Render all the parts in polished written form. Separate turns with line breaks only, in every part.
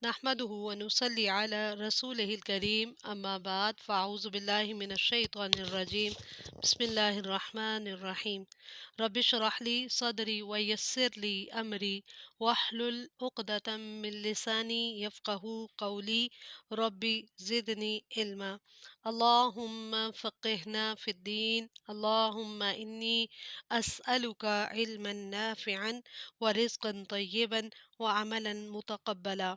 نحمده ونصلي على رسوله الكريم أما بعد فأعوذ بالله من الشيطان الرجيم بسم الله الرحمن الرحيم رب اشرح لي صدري ويسر لي أمري واحلل عقدة من لساني يفقه قولي ربي زدني علما اللهم فقهنا في الدين اللهم إني أسألك علما نافعا ورزقا طيبا وعملا متقبلا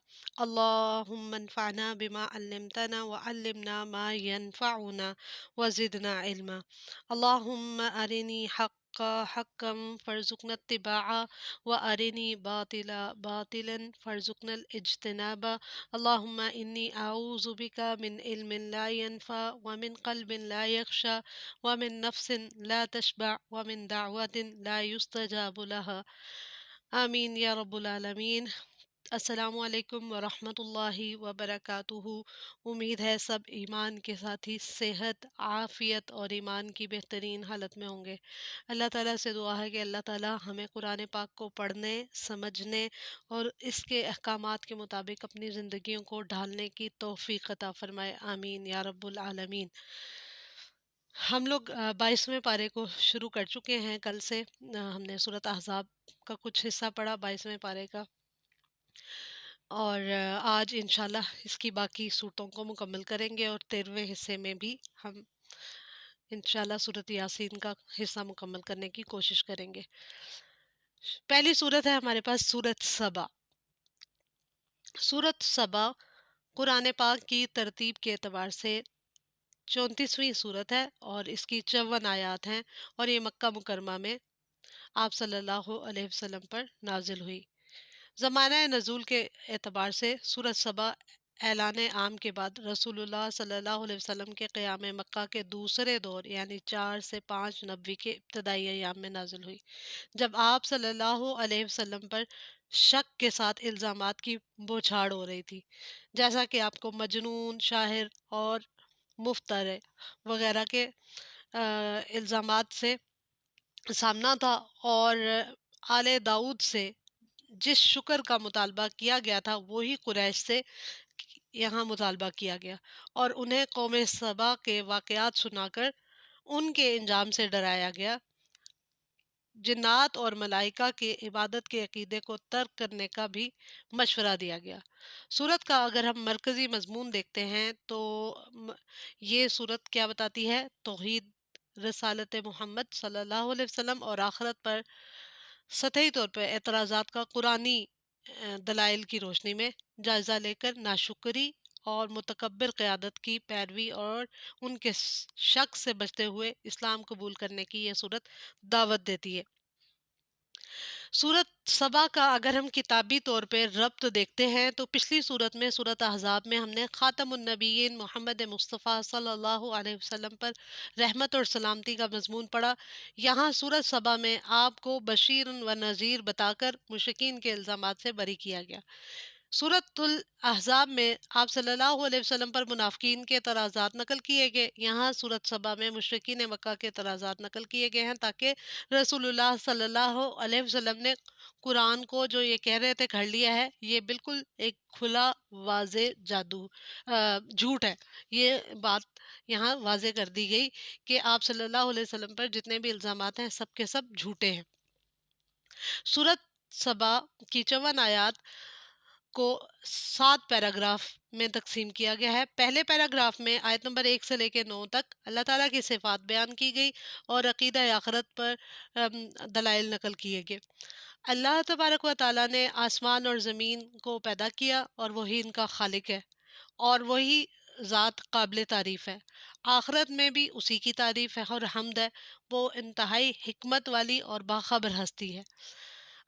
اللهم انفعنا بما علمتنا وعلمنا ما ينفعنا وزدنا علما اللهم أرني حقا فارزقنا اتباعه وأرني باطلا باطلا فارزقنا الاجتناب اللهم إني أعوذ بك من علم لا ينفع ومن قلب لا يخشى ومن نفس لا تشبع ومن دعوة لا يستجاب لها آمین یا رب العالمین۔ السلام علیکم ورحمۃ اللہ وبرکاتہ۔ امید ہے سب ایمان کے ساتھ ہی صحت، عافیت اور ایمان کی بہترین حالت میں ہوں گے۔ اللہ تعالیٰ سے دعا ہے کہ اللہ تعالیٰ ہمیں قرآن پاک کو پڑھنے، سمجھنے اور اس کے احکامات کے مطابق اپنی زندگیوں کو ڈھالنے کی توفیق عطا فرمائے، آمین یا رب العالمین۔ ہم لوگ 22ویں پارے کو شروع کر چکے ہیں کل سے۔ ہم نے سورۃ احزاب کا کچھ حصہ پڑھا 22ویں پارے کا، اور آج انشاءاللہ اس کی باقی صورتوں کو مکمل کریں گے، اور 13ویں حصے میں بھی ہم انشاءاللہ سورۃ یاسین کا حصہ مکمل کرنے کی کوشش کریں گے۔ پہلی صورت ہے ہمارے پاس سورۃ سبا۔ سورۃ سبا قرآن پاک کی ترتیب کے اعتبار سے 34ویں صورت ہے، اور اس کی 54 آیات ہیں، اور یہ مکہ مکرمہ میں آپ صلی اللہ علیہ وسلم پر نازل ہوئی۔ زمانہ نزول کے اعتبار سے سورۃ سبا اعلان عام کے بعد رسول اللہ صلی اللہ علیہ وسلم کے قیام مکہ کے دوسرے دور یعنی 4 سے 5 نبوی کے ابتدائی ایام میں نازل ہوئی، جب آپ صلی اللہ علیہ وسلم پر شک کے ساتھ الزامات کی بوچھاڑ ہو رہی تھی، جیسا کہ آپ کو مجنون، شاعر اور مفترے وغیرہ کے الزامات سے سامنا تھا، اور آل داؤد سے جس شکر کا مطالبہ کیا گیا تھا وہی قریش سے یہاں مطالبہ کیا گیا، اور انہیں قوم سبا کے واقعات سنا کر ان کے انجام سے ڈرایا گیا۔ جنات اور ملائکہ کے عبادت کے عقیدے کو ترک کرنے کا بھی مشورہ دیا گیا۔ سورت کا اگر ہم مرکزی مضمون دیکھتے ہیں تو یہ سورت کیا بتاتی ہے؟ توحید، رسالت محمد صلی اللہ علیہ وسلم اور آخرت پر سطحی طور پر اعتراضات کا قرآنی دلائل کی روشنی میں جائزہ لے کر ناشکری اور متکبر قیادت کی پیروی اور ان کے شک سے بچتے ہوئے اسلام قبول کرنے کی یہ سورت دعوت دیتی ہے۔ سورت سبا کا اگر ہم کتابی طور پہ ربط دیکھتے ہیں تو پچھلی سورت میں سورت احزاب میں ہم نے خاتم النبیین محمد مصطفیٰ صلی اللہ علیہ وسلم پر رحمت اور سلامتی کا مضمون پڑھا۔ یہاں سورت سبا میں آپ کو بشیر و نذیر بتا کر مشرکین کے الزامات سے بری کیا گیا۔ سورت الاحزاب میں آپ صلی اللہ علیہ وسلم پر منافقین کے اعتراضات نقل کیے گئے، یہاں سورت سبا میں مشرکین مکہ کے اعتراضات نقل کیے گئے ہیں، تاکہ رسول اللہ صلی اللہ علیہ وسلم نے قرآن کو جو یہ کہہ رہے تھے گھڑ لیا ہے، یہ بالکل ایک کھلا واضح جھوٹ ہے۔ یہ بات یہاں واضح کر دی گئی کہ آپ صلی اللہ علیہ وسلم پر جتنے بھی الزامات ہیں سب کے سب جھوٹے ہیں۔ سورت سبا کی 54 آیات کو 7 پیراگراف میں تقسیم کیا گیا ہے۔ پہلے پیراگراف میں آیت نمبر 1 سے لے کے 9 تک اللہ تعالیٰ کی صفات بیان کی گئی اور عقیدہ آخرت پر دلائل نقل کیے گئے۔ اللہ تبارک و تعالیٰ نے آسمان اور زمین کو پیدا کیا، اور وہی ان کا خالق ہے، اور وہی ذات قابل تعریف ہے۔ آخرت میں بھی اسی کی تعریف ہے اور حمد ہے، وہ انتہائی حکمت والی اور باخبر ہستی ہے۔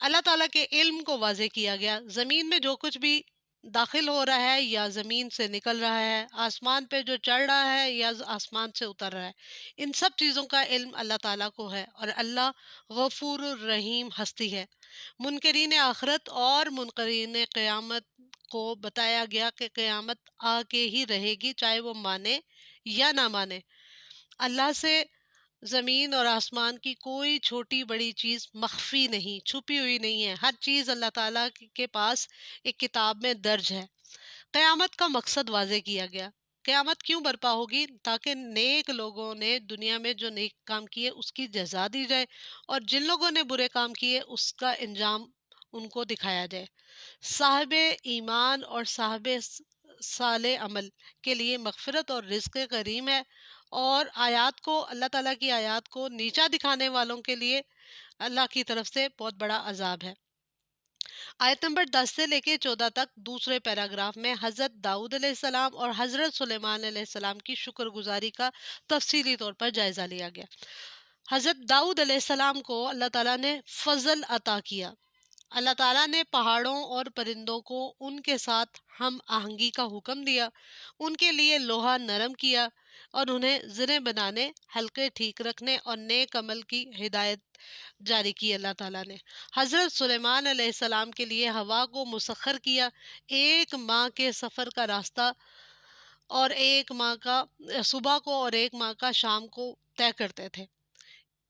اللہ تعالیٰ کے علم کو واضح کیا گیا۔ زمین میں جو کچھ بھی داخل ہو رہا ہے یا زمین سے نکل رہا ہے، آسمان پہ جو چڑھ رہا ہے یا آسمان سے اتر رہا ہے، ان سب چیزوں کا علم اللہ تعالیٰ کو ہے، اور اللہ غفور الرحیم ہستی ہے۔ منکرین آخرت اور منکرین قیامت کو بتایا گیا کہ قیامت آ کے ہی رہے گی، چاہے وہ مانے یا نہ مانے۔ اللہ سے زمین اور آسمان کی کوئی چھوٹی بڑی چیز مخفی نہیں، چھپی ہوئی نہیں ہے، ہر چیز اللہ تعالیٰ کے پاس ایک کتاب میں درج ہے۔ قیامت کا مقصد واضح کیا گیا۔ قیامت کیوں برپا ہوگی؟ تاکہ نیک لوگوں نے دنیا میں جو نیک کام کیے اس کی جزا دی جائے، اور جن لوگوں نے برے کام کیے اس کا انجام ان کو دکھایا جائے۔ صاحب ایمان اور صاحب صالح عمل کے لیے مغفرت اور رزق کریم ہے، اور آیات کو، اللہ تعالیٰ کی آیات کو نیچا دکھانے والوں کے لیے اللہ کی طرف سے بہت بڑا عذاب ہے۔ آیت نمبر 10 سے لے کے 14 تک دوسرے پیراگراف میں حضرت داؤد علیہ السلام اور حضرت سلیمان علیہ السلام کی شکر گزاری کا تفصیلی طور پر جائزہ لیا گیا۔ حضرت داؤد علیہ السلام کو اللہ تعالیٰ نے فضل عطا کیا۔ اللہ تعالیٰ نے پہاڑوں اور پرندوں کو ان کے ساتھ ہم آہنگی کا حکم دیا، ان کے لیے لوہا نرم کیا، اور انہیں زریں بنانے، حلقے ٹھیک رکھنے اور نیک عمل کی ہدایت جاری کی اللہ تعالیٰ نے۔ حضرت سلیمان علیہ السلام کے لیے ہوا کو مسخر کیا، ایک ماہ کے سفر کا راستہ اور ایک ماہ کا صبح کو اور ایک ماہ کا شام کو طے کرتے تھے،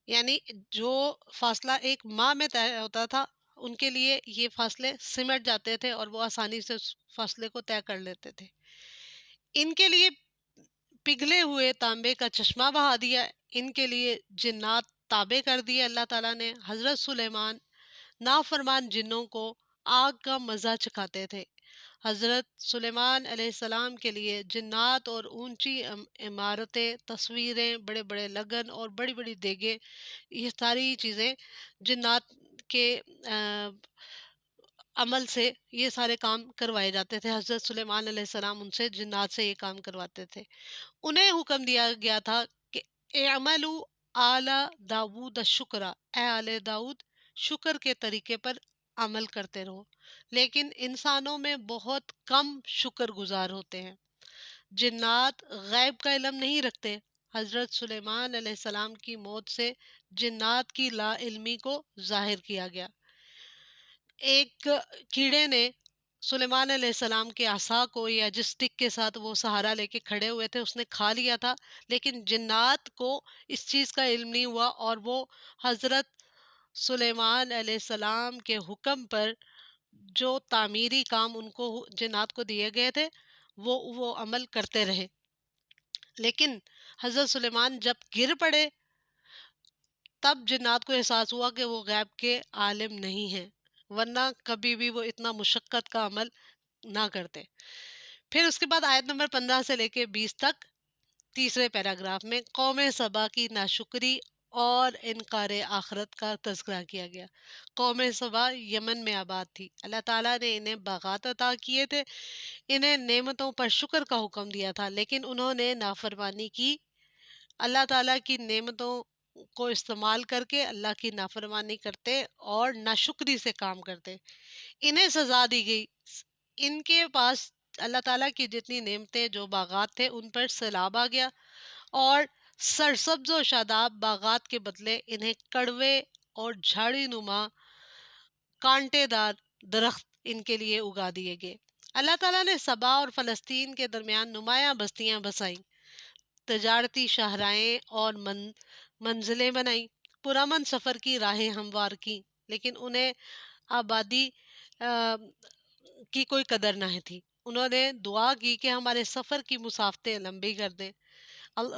یعنی جو فاصلہ ایک ماہ میں طے ہوتا تھا ان کے لیے یہ فاصلے سمٹ جاتے تھے اور وہ آسانی سے اس فاصلے کو طے کر لیتے تھے۔ ان کے لیے پگھلے ہوئے تانبے کا چشمہ بہا دیا، ان کے لیے جنات تابع کر دیے اللہ تعالیٰ نے۔ حضرت سلیمان نافرمان جنوں کو آگ کا مزہ چکھاتے تھے۔ حضرت سلیمان علیہ السلام کے لیے جنات اور اونچی عمارتیں، تصویریں، بڑے بڑے لگن اور بڑی بڑی دیگیں، یہ ساری چیزیں جنات کے عمل سے یہ سارے کام کروائے جاتے تھے۔ حضرت سلیمان علیہ السلام ان سے جنات سے یہ کام کرواتے تھے۔ انہیں حکم دیا گیا تھا کہ اعملوا آل داود شکرا، اے آل داؤد شکر کے طریقے پر عمل کرتے رہو، لیکن انسانوں میں بہت کم شکر گزار ہوتے ہیں۔ جنات غیب کا علم نہیں رکھتے۔ حضرت سلیمان علیہ السلام کی موت سے جنات کی لا علمی کو ظاہر کیا گیا۔ ایک کیڑے نے سلیمان علیہ السلام کے عصا کو، یا جس سٹک کے ساتھ وہ سہارا لے کے کھڑے ہوئے تھے، اس نے کھا لیا تھا، لیکن جنات کو اس چیز کا علم نہیں ہوا، اور وہ حضرت سلیمان علیہ السلام کے حکم پر جو تعمیری کام ان کو جنات کو دیے گئے تھے وہ عمل کرتے رہے۔ لیکن حضرت سلیمان جب گر پڑے تب جنات کو احساس ہوا کہ وہ غیب کے عالم نہیں ہیں، ورنہ کبھی بھی وہ اتنا مشقت کا عمل نہ کرتے۔ پھر اس کے بعد آیت نمبر 15 سے لے کے 20 تک تیسرے پیراگراف میں قوم سبا کی ناشکری اور انکار آخرت کا تذکرہ کیا گیا۔ قوم سبا یمن میں آباد تھی۔ اللہ تعالیٰ نے انہیں باغات عطا کیے تھے، انہیں نعمتوں پر شکر کا حکم دیا تھا، لیکن انہوں نے نافرمانی کی۔ اللہ تعالیٰ کی نعمتوں کو استعمال کر کے اللہ کی نافرمانی کرتے اور ناشکری سے کام کرتے، انہیں سزا دی گئی۔ ان کے پاس اللہ تعالیٰ کی جتنی نعمتیں، جو باغات تھے، ان پر سیلاب آ گیا، اور سرسبز و شاداب باغات کے بدلے انہیں کڑوے اور جھاڑی نما کانٹے دار درخت ان کے لیے اگا دیے گئے۔ اللہ تعالیٰ نے سبا اور فلسطین کے درمیان نمایاں بستیاں بسائیں، تجارتی شاہراہیں اور منزلیں بنائیں، پرامن سفر کی راہیں ہموار کی، لیکن انہیں آبادی کی کوئی قدر نہ تھی۔ انہوں نے دعا کی کہ ہمارے سفر کی مسافتیں لمبی کر دیں۔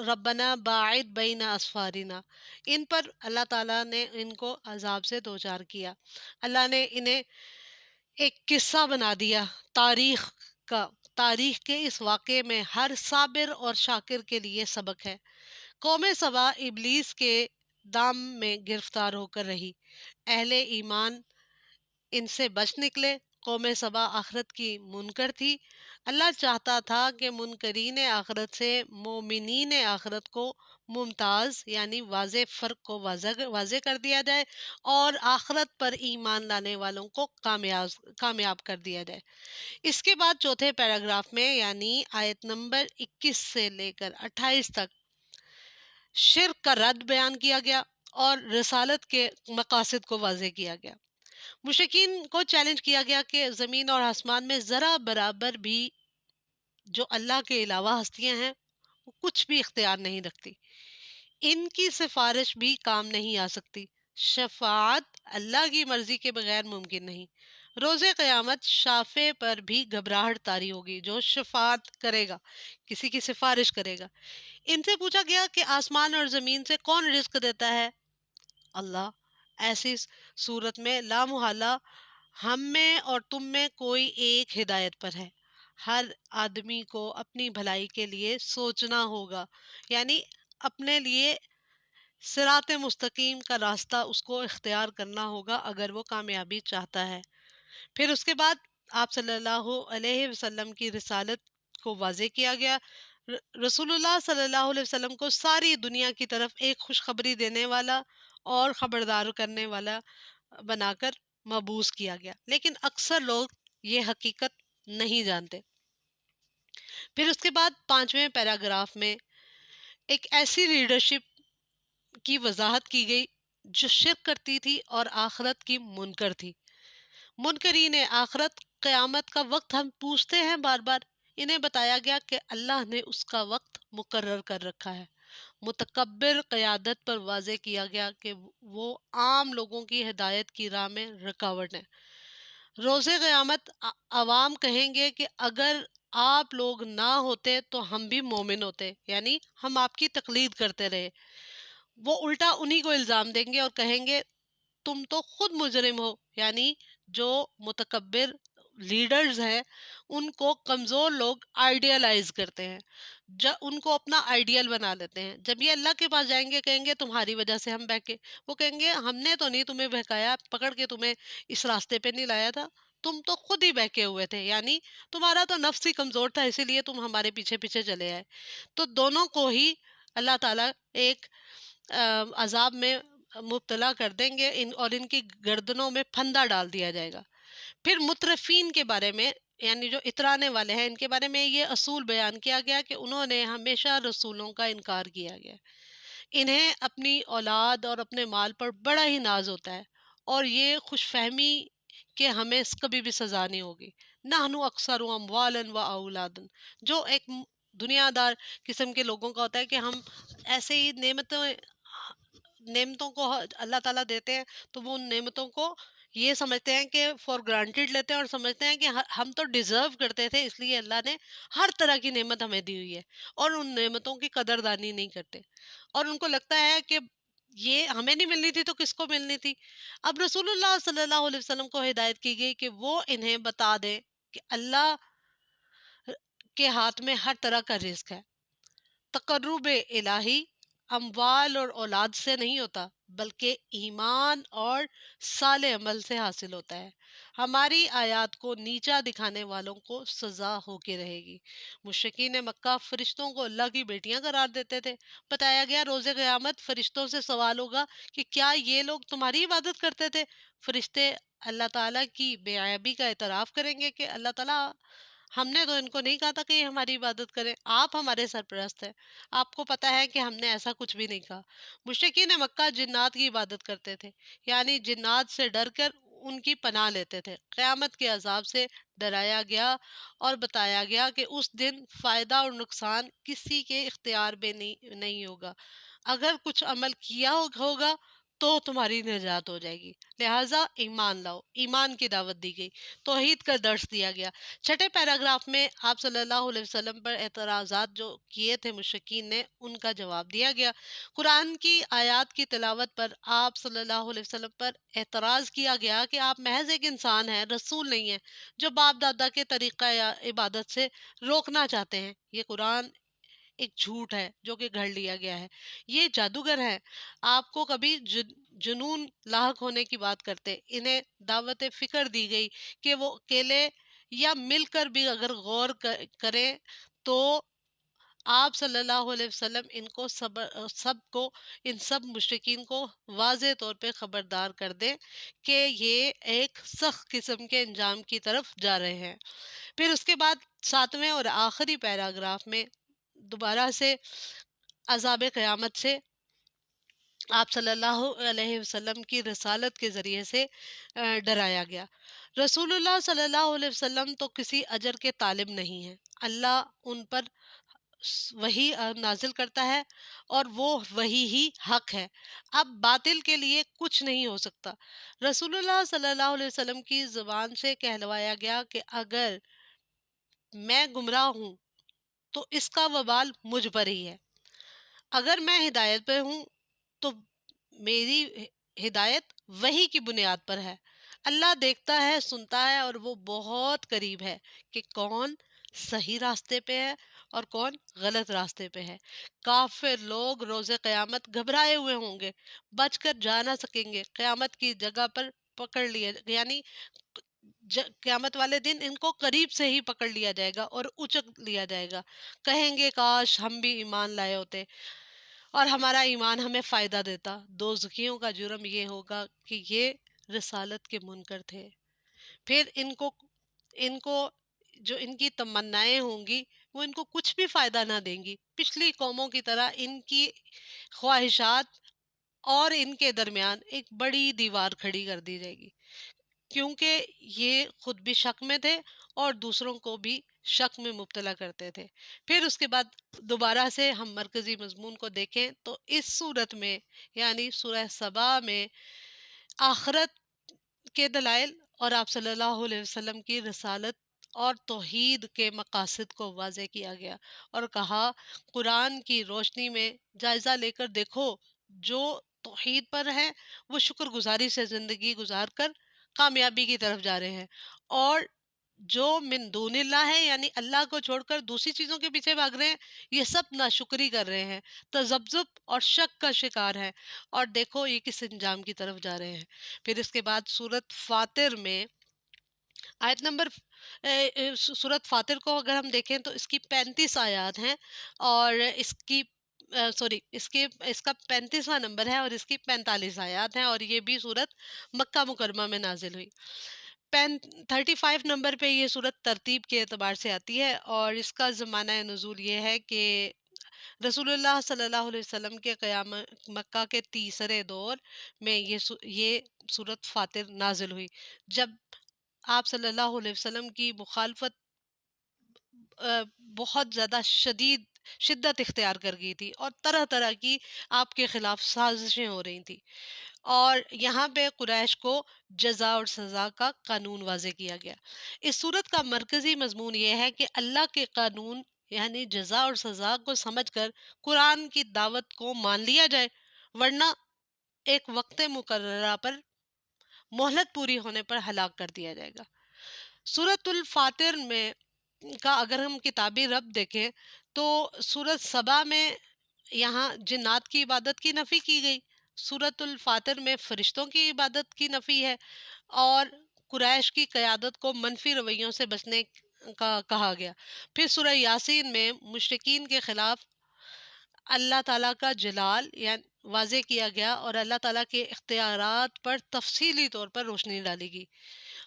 ربنا باعد بین اسفارنا، ان پر اللہ تعالیٰ نے ان کو عذاب سے دوچار کیا۔ اللہ نے انہیں ایک قصہ بنا دیا تاریخ کا۔ تاریخ کے اس واقعے میں ہر صابر اور شاکر کے لیے سبق ہے۔ قوم سبا ابلیس کے دام میں گرفتار ہو کر رہی، اہل ایمان ان سے بچ نکلے۔ قوم سبا آخرت کی منکر تھی۔ اللہ چاہتا تھا کہ منکرین آخرت سے مومنین آخرت کو ممتاز، یعنی واضح فرق کو واضح کر دیا جائے، اور آخرت پر ایمان لانے والوں کو کامیاب کر دیا جائے۔ اس کے بعد چوتھے پیراگراف میں، یعنی آیت نمبر 21 سے لے کر 28 تک، شرک کا رد بیان کیا گیا اور رسالت کے مقاصد کو واضح کیا گیا۔ مشرکین کو چیلنج کیا گیا کہ زمین اور آسمان میں ذرا برابر بھی جو اللہ کے علاوہ ہستیاں ہیں وہ کچھ بھی اختیار نہیں رکھتی، ان کی سفارش بھی کام نہیں آ سکتی، شفاعت اللہ کی مرضی کے بغیر ممکن نہیں۔ روز قیامت شافع پر بھی گھبراہٹ طاری ہوگی، جو شفاعت کرے گا، کسی کی سفارش کرے گا۔ ان سے پوچھا گیا کہ آسمان اور زمین سے کون رزق دیتا ہے؟ اللہ۔ ایسی صورت میں لا محالہ ہم میں اور تم میں کوئی ایک ہدایت پر ہے۔ ہر آدمی کو اپنی بھلائی کے لیے سوچنا ہوگا، یعنی اپنے لیے صراط مستقیم کا راستہ اس کو اختیار کرنا ہوگا اگر وہ کامیابی چاہتا ہے۔ پھر اس کے بعد آپ صلی اللہ علیہ وسلم کی رسالت کو واضح کیا گیا۔ رسول اللہ صلی اللہ علیہ وسلم کو ساری دنیا کی طرف ایک خوشخبری دینے والا اور خبردار کرنے والا بنا کر مبعوث کیا گیا، لیکن اکثر لوگ یہ حقیقت نہیں جانتے۔ پھر اس کے بعد 5ویں پیراگراف میں ایک ایسی لیڈرشپ کی وضاحت کی گئی جو شرک کرتی تھی اور آخرت کی منکر تھی۔ منکرین آخرت، قیامت کا وقت ہم پوچھتے ہیں بار بار، انہیں بتایا گیا کہ اللہ نے اس کا وقت مقرر کر رکھا ہے۔ متکبر قیادت پر واضح کیا گیا کہ وہ عام لوگوں کی ہدایت کی راہ میں رکاوٹ ہے۔ روز قیامت عوام کہیں گے کہ اگر آپ لوگ نہ ہوتے تو ہم بھی مومن ہوتے، یعنی ہم آپ کی تقلید کرتے رہے۔ وہ الٹا انہی کو الزام دیں گے اور کہیں گے تم تو خود مجرم ہو، یعنی جو متکبر لیڈرز ہیں ان کو کمزور لوگ آئیڈیالائز کرتے ہیں، ان کو اپنا آئیڈیل بنا لیتے ہیں۔ جب یہ اللہ کے پاس جائیں گے کہیں گے تمہاری وجہ سے ہم بہکے، وہ کہیں گے ہم نے تو نہیں تمہیں بہکایا، پکڑ کے تمہیں اس راستے پہ نہیں لایا تھا، تم تو خود ہی بہکے ہوئے تھے، یعنی تمہارا تو نفس ہی کمزور تھا اسی لیے تم ہمارے پیچھے پیچھے چلے آئے۔ تو دونوں کو ہی اللہ تعالیٰ ایک عذاب میں مبتلا کر دیں گے اور ان کی گردنوں میں پھندا ڈال دیا جائے گا۔ پھر مترفین کے بارے میں، یعنی جو اترانے والے ہیں، ان کے بارے میں یہ اصول بیان کیا گیا کہ انہوں نے ہمیشہ رسولوں کا انکار کیا گیا۔ انہیں اپنی اولاد اور اپنے مال پر بڑا ہی ناز ہوتا ہے اور یہ خوش فہمی کہ ہمیں کبھی بھی سزا نہیں ہوگی۔ نحنو اکثر اموالا و اولادن، جو ایک دنیا دار قسم کے لوگوں کا ہوتا ہے کہ ہم ایسے ہی نعمتوں کو اللہ تعالیٰ دیتے ہیں تو وہ ان نعمتوں کو یہ سمجھتے ہیں کہ فار گرانٹیڈ لیتے ہیں اور سمجھتے ہیں کہ ہم تو ڈیزرو کرتے تھے اس لیے اللہ نے ہر طرح کی نعمت ہمیں دی ہوئی ہے، اور ان نعمتوں کی قدردانی نہیں کرتے، اور ان کو لگتا ہے کہ یہ ہمیں نہیں ملنی تھی تو کس کو ملنی تھی۔ اب رسول اللہ صلی اللہ علیہ وسلم کو ہدایت کی گئی کہ وہ انہیں بتا دیں کہ اللہ کے ہاتھ میں ہر طرح کا رزق ہے۔ تقرب الہی اموال اور اولاد سے نہیں ہوتا بلکہ ایمان اور صالح عمل سے حاصل ہوتا ہے۔ ہماری آیات کو نیچا دکھانے والوں کو سزا ہو کے رہے گی۔ مشرکین مکہ فرشتوں کو اللہ کی بیٹیاں قرار دیتے تھے۔ بتایا گیا روز قیامت فرشتوں سے سوال ہوگا کہ کیا یہ لوگ تمہاری عبادت کرتے تھے؟ فرشتے اللہ تعالیٰ کی بے عیبی کا اعتراف کریں گے کہ اللہ تعالیٰ ہم نے تو ان کو نہیں کہا تھا کہ یہ ہماری عبادت کریں، آپ ہمارے سرپرست ہیں، آپ کو پتہ ہے کہ ہم نے ایسا کچھ بھی نہیں کہا۔ مشرکین مکہ جنات کی عبادت کرتے تھے، یعنی جنات سے ڈر کر ان کی پناہ لیتے تھے۔ قیامت کے عذاب سے ڈرایا گیا اور بتایا گیا کہ اس دن فائدہ اور نقصان کسی کے اختیار میں نہیں ہوگا۔ اگر کچھ عمل کیا ہوگا تو تمہاری نجات ہو جائے گی، لہٰذا ایمان لاؤ۔ ایمان کی دعوت دی گئی، توحید کا درس دیا گیا۔ چھٹے پیراگراف میں آپ صلی اللہ علیہ وسلم پر اعتراضات جو کیے تھے مشرکین نے، ان کا جواب دیا گیا۔ قرآن کی آیات کی تلاوت پر آپ صلی اللہ علیہ وسلم پر اعتراض کیا گیا کہ آپ محض ایک انسان ہیں، رسول نہیں ہیں، جو باپ دادا کے طریقہ یا عبادت سے روکنا چاہتے ہیں۔ یہ قرآن ایک جھوٹ ہے جو کہ گھڑ لیا گیا ہے، یہ جادوگر ہے، آپ کو کبھی جنون لاحق ہونے کی بات کرتے۔ انہیں دعوت فکر دی گئی کہ وہ اکیلے یا مل کر بھی اگر غور کریں تو آپ صلی اللہ علیہ وسلم ان سب مشرکین کو واضح طور پہ خبردار کر دیں کہ یہ ایک سخت قسم کے انجام کی طرف جا رہے ہیں۔ پھر اس کے بعد 7ویں اور آخری پیراگراف میں دوبارہ سے عذاب قیامت سے آپ صلی اللہ علیہ وسلم کی رسالت کے ذریعے سے ڈرایا گیا۔ رسول اللہ صلی اللہ علیہ وسلم تو کسی اجر کے طالب نہیں ہیں، اللہ ان پر وہی نازل کرتا ہے اور وہ وہی ہی حق ہے۔ اب باطل کے لیے کچھ نہیں ہو سکتا۔ رسول اللہ صلی اللہ علیہ وسلم کی زبان سے کہلوایا گیا کہ اگر میں گمراہ ہوں تو اس کا وبال مجھ پر ہی ہے، اگر میں ہدایت پہ ہوں تو میری ہدایت وہی کی بنیاد پر ہے۔ اللہ دیکھتا ہے، سنتا ہے اور وہ بہت قریب ہے کہ کون صحیح راستے پہ ہے اور کون غلط راستے پہ ہے۔ کافر لوگ روز قیامت گھبرائے ہوئے ہوں گے، بچ کر جا نہ سکیں گے، قیامت کی جگہ پر پکڑ لیا یعنی قیامت والے دن ان کو قریب سے ہی پکڑ لیا جائے گا اور اچک لیا جائے گا، کہیں گے کاش ہم بھی ایمان لائے ہوتے اور ہمارا ایمان ہمیں فائدہ دیتا۔ دوزخیوں کا جرم یہ ہوگا کہ یہ رسالت کے منکر تھے، پھر ان کو جو ان کی تمنائیں ہوں گی وہ ان کو کچھ بھی فائدہ نہ دیں گی۔ پچھلی قوموں کی طرح ان کی خواہشات اور ان کے درمیان ایک بڑی دیوار کھڑی کر دی جائے گی، کیونکہ یہ خود بھی شک میں تھے اور دوسروں کو بھی شک میں مبتلا کرتے تھے۔ پھر اس کے بعد دوبارہ سے ہم مرکزی مضمون کو دیکھیں تو اس صورت میں یعنی سورہ سبا میں آخرت کے دلائل اور آپ صلی اللہ علیہ وسلم کی رسالت اور توحید کے مقاصد کو واضح کیا گیا اور کہا قرآن کی روشنی میں جائزہ لے کر دیکھو، جو توحید پر ہیں وہ شکر گزاری سے زندگی گزار کر کامیابی کی طرف جا رہے ہیں، اور جو من دون اللہ ہے یعنی اللہ کو چھوڑ کر دوسری چیزوں کے پیچھے بھاگ رہے ہیں، یہ سب ناشکری کر رہے ہیں، تذبذب اور شک کا شکار ہے، اور دیکھو یہ کس انجام کی طرف جا رہے ہیں۔ پھر اس کے بعد سورت فاطر میں آیت نمبر سورت فاطر کو اگر ہم دیکھیں تو اس کی 35 آیات ہیں، اور اس کا 35واں نمبر ہے اور اس کی 45 آیات ہیں، اور یہ بھی سورت مکہ مکرمہ میں نازل ہوئی۔ 35 نمبر پہ یہ سورت ترتیب کے اعتبار سے آتی ہے، اور اس کا زمانہ نزول یہ ہے کہ رسول اللہ صلی اللہ علیہ وسلم کے قیام مکہ کے تیسرے دور میں یہ سورت فاطر نازل ہوئی، جب آپ صلی اللہ علیہ وسلم کی مخالفت بہت زیادہ شدت اختیار کر گئی تھی اور طرح طرح کی آپ کے خلاف سازشیں ہو رہی تھیں، اور یہاں پہ قریش کو جزا اور سزا کا قانون واضح کیا گیا۔ اس صورت کا مرکزی مضمون یہ ہے کہ اللہ کے قانون یعنی جزا اور سزا کو سمجھ کر قرآن کی دعوت کو مان لیا جائے، ورنہ ایک وقت مقررہ پر مہلت پوری ہونے پر ہلاک کر دیا جائے گا۔ سورت الفاتر میں کا اگر ہم کتابی ربط دیکھیں تو سورت سبا میں یہاں جنات کی عبادت کی نفی کی گئی، سورت الفاتر میں فرشتوں کی عبادت کی نفی ہے، اور قریش کی قیادت کو منفی رویوں سے بچنے کا کہا گیا۔ پھر سورہ یاسین میں مشرکین کے خلاف اللہ تعالیٰ کا جلال یعنی واضح کیا گیا اور اللہ تعالیٰ کے اختیارات پر تفصیلی طور پر روشنی ڈالی گئی،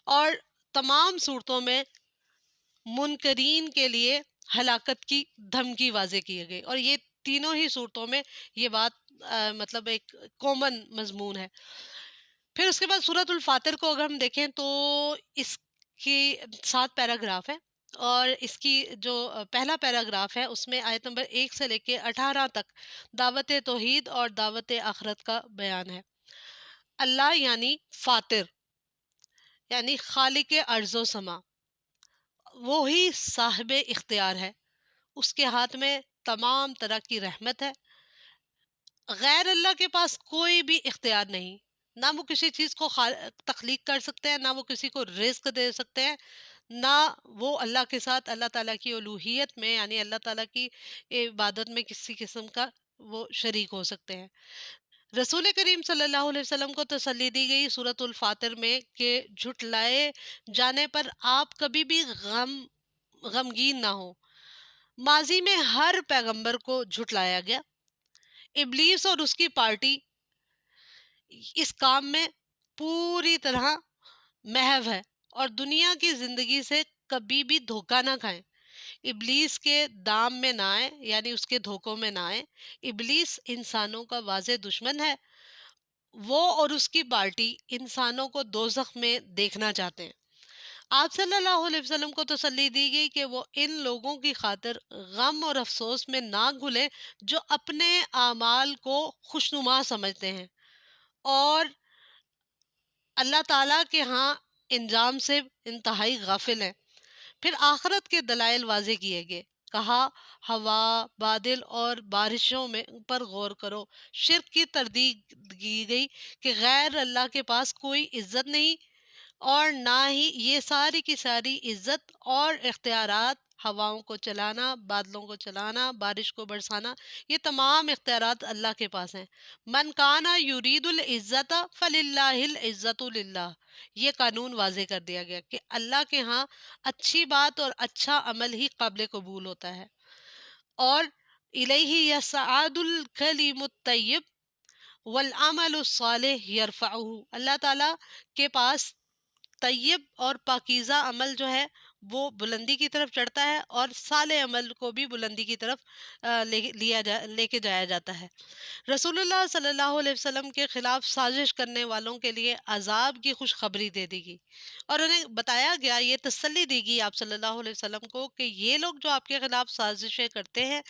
اور تمام صورتوں میں منکرین کے لیے ہلاکت کی دھمکی واضح کی گئی، اور یہ تینوں ہی صورتوں میں یہ بات مطلب ایک کامن مضمون ہے۔ پھر اس کے بعد سورت الفاتر کو اگر ہم دیکھیں تو اس کی 7 پیراگراف ہیں، اور اس کی جو پہلا پیراگراف ہے اس میں آیت نمبر 1 سے لے کے 18 تک دعوت توحید اور دعوت آخرت کا بیان ہے۔ اللہ یعنی فاتر یعنی خالق ارض و سما، وہی صاحب اختیار ہے، اس کے ہاتھ میں تمام طرح کی رحمت ہے، غیر اللہ کے پاس کوئی بھی اختیار نہیں، نہ وہ کسی چیز کو تخلیق کر سکتے ہیں، نہ وہ کسی کو رزق دے سکتے ہیں، نہ وہ اللہ کے ساتھ اللہ تعالیٰ کی الوہیت میں یعنی اللہ تعالیٰ کی عبادت میں کسی قسم کا وہ شریک ہو سکتے ہیں۔ رسول کریم صلی اللہ علیہ وسلم کو تسلی دی گئی سورت الفاتر میں کہ جھٹلائے جانے پر آپ کبھی بھی غمگین نہ ہو۔ ماضی میں ہر پیغمبر کو جھٹلایا گیا، ابلیس اور اس کی پارٹی اس کام میں پوری طرح محو ہے، اور دنیا کی زندگی سے کبھی بھی دھوکہ نہ کھائیں، ابلیس کے دام میں نہ آئیں یعنی اس کے دھوکوں میں نہ آئیں۔ ابلیس انسانوں کا واضح دشمن ہے، وہ اور اس کی پارٹی انسانوں کو دوزخ میں دیکھنا چاہتے ہیں۔ آپ صلی اللہ علیہ وسلم کو تسلی دی گئی کہ وہ ان لوگوں کی خاطر غم اور افسوس میں نہ گھلیں جو اپنے اعمال کو خوشنما سمجھتے ہیں اور اللہ تعالیٰ کے ہاں انجام سے انتہائی غافل ہیں۔ پھر آخرت کے دلائل واضح کیے گئے، کہا ہوا، بادل اور بارشوں میں پر غور کرو۔ شرک کی تردید کی گئی کہ غیر اللہ کے پاس کوئی عزت نہیں اور نہ ہی یہ ساری کی ساری عزت اور اختیارات، ہواؤں کو چلانا، بادلوں کو چلانا، بارش کو برسانا، یہ تمام اختیارات اللہ کے پاس ہیں۔ من کانا یرید العزت فللہ العزت للہ، یہ قانون واضح کر دیا گیا کہ اللہ کے ہاں اچھی بات اور اچھا عمل ہی قابل قبول ہوتا ہے، اور الیہ یصعد الکلم الطیب والعمل الصالح یرفعہ، اللہ تعالیٰ کے پاس طیب اور پاکیزہ عمل جو ہے وہ بلندی کی طرف چڑھتا ہے، اور صالح عمل کو بھی بلندی کی طرف لے کے جایا جاتا ہے۔ رسول اللہ صلی اللہ علیہ وسلم کے خلاف سازش کرنے والوں کے لیے عذاب کی خوشخبری دے دی گئی، اور انہیں بتایا گیا، یہ تسلی دی گئی آپ صلی اللہ علیہ وسلم کو کہ یہ لوگ جو آپ کے خلاف سازشیں کرتے ہیں